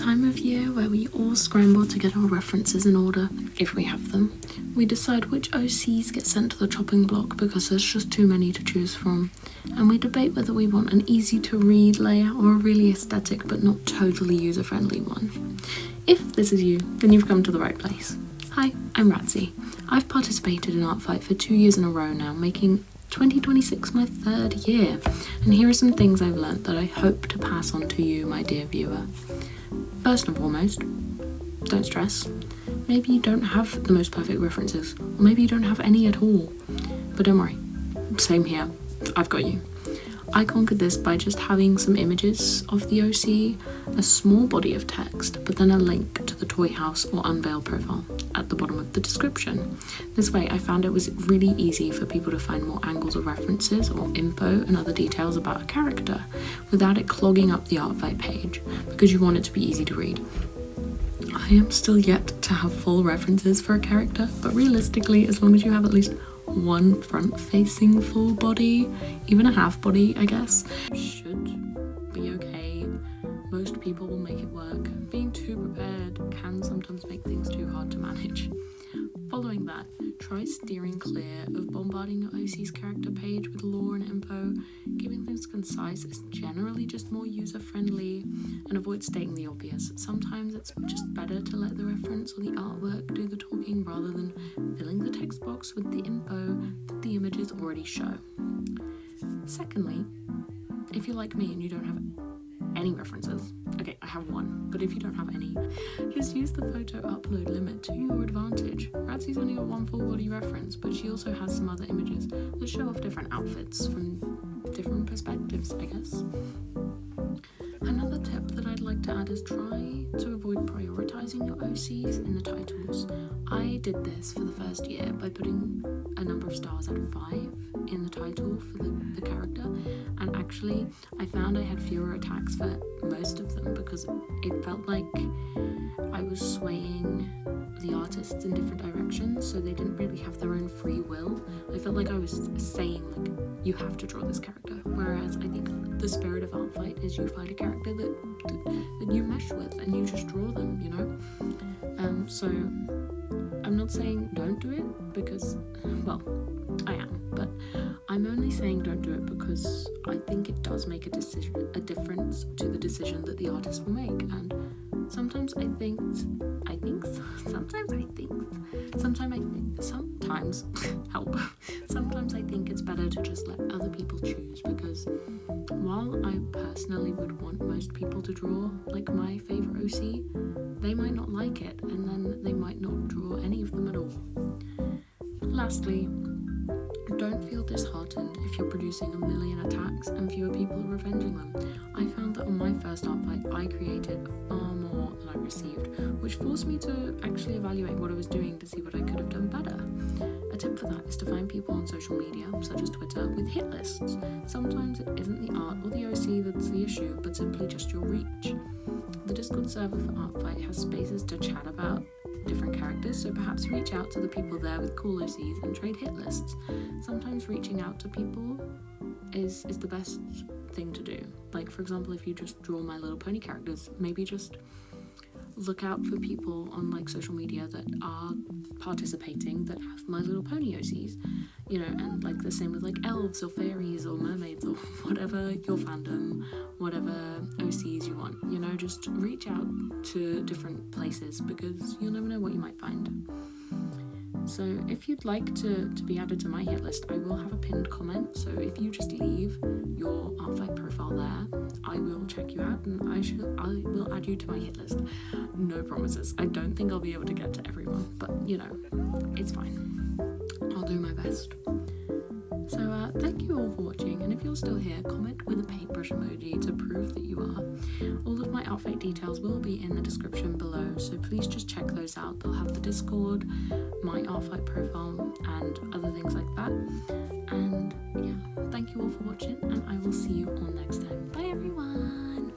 time of year where we all scramble to get our references in order, if we have them. We decide which OCs get sent to the chopping block because there's just too many to choose from, and we debate whether we want an easy-to-read layout or a really aesthetic but not totally user-friendly one. If this is you, then you've come to the right place. Hi, I'm Ratziie. I've participated in Artfight for 2 years in a row now, making 2026 my 3rd year, and here are some things I've learnt that I hope to pass on to you, my dear viewer. First and foremost, don't stress. Maybe you don't have the most perfect references, or maybe you don't have any at all. But don't worry, same here, I've got you. I conquered this by just having some images of the OC, a small body of text, but then a link to the Toy House or Unveil profile at the bottom of the description. This way I found it was really easy for people to find more angles of references or info and other details about a character without it clogging up the Artfight page, because you want it to be easy to read. I am still yet to have full references for a character, but realistically, as long as you have at least one front-facing full body, even a half body, I guess, should be okay. Most people will make it work. Being too prepared can sometimes make things too hard to manage. Following that, try steering clear of bombarding your OC's character page with lore and info. Keeping things concise is generally just more user-friendly, and avoid stating the obvious. Sometimes it's just better to let the reference or the artwork do the talking rather than filling the text box with the info that the images already show. Secondly, if you're like me and you don't have any references, okay, I have one, but if you don't have any, just use the photo upload limit to your advantage. Ratzie's only got one full body reference, but she also has some other images that show off different outfits from different perspectives, I guess. Another tip that I'd like to add is try to avoid prioritizing your OCs in the titles. I did this for the first year by putting a number of stars out of 5 in the title for the character, and actually I found I had fewer attacks for most of them because it felt like I was swaying the artists in different directions, so they didn't really have their own free will. I felt like I was saying, like, you have to draw this character, whereas I think the spirit of Artfight is you find a character that you mesh with and you just draw them, you know? So I'm not saying don't do it because, well, I am, but I'm only saying don't do it because I think it does make a difference to the decision that the artist will make. And sometimes I think it's better to just let other people choose, because while I personally would want most people to draw like my favourite OC, they might not like it, and then they might not draw any of them at all. Lastly, don't feel disheartened if you're producing a million attacks and fewer people are revenging them. I found that on my first Artfight I created far more than I received, which forced me to actually evaluate what I was doing to see what I could have done better. A tip for that is to find people on social media, such as Twitter, with hit lists. Sometimes it isn't the art or the OC that's the issue, but simply just your reach. The Discord server for Artfight has spaces to chat about different characters, so perhaps reach out to the people there with cool OCs and trade hit lists. Sometimes reaching out to people is the best thing to do. Like, for example, if you just draw My Little Pony characters, maybe just look out for people on like social media that are participating that have My Little Pony OCs, you know, and like the same with like elves or fairies or mermaids or whatever your fandom, whatever OCs you want, you know, just reach out to different places because you'll never know what you might find. So if you'd like to be added to my hit list, I will have a pinned comment, so if you just leave your Artfight profile there, I will check you out and I will add you to my hit list. No promises. I don't think I'll be able to get to everyone, but you know, it's fine. I'll do my best. So thank you all for watching, and if you're still here, comment with a paintbrush emoji to prove that you are. All of my Artfight details will be in the description below, so please just check those out. They'll have the Discord, my Artfight profile, and other things like that. And yeah, thank you all for watching, and I will see you all next time. Bye everyone!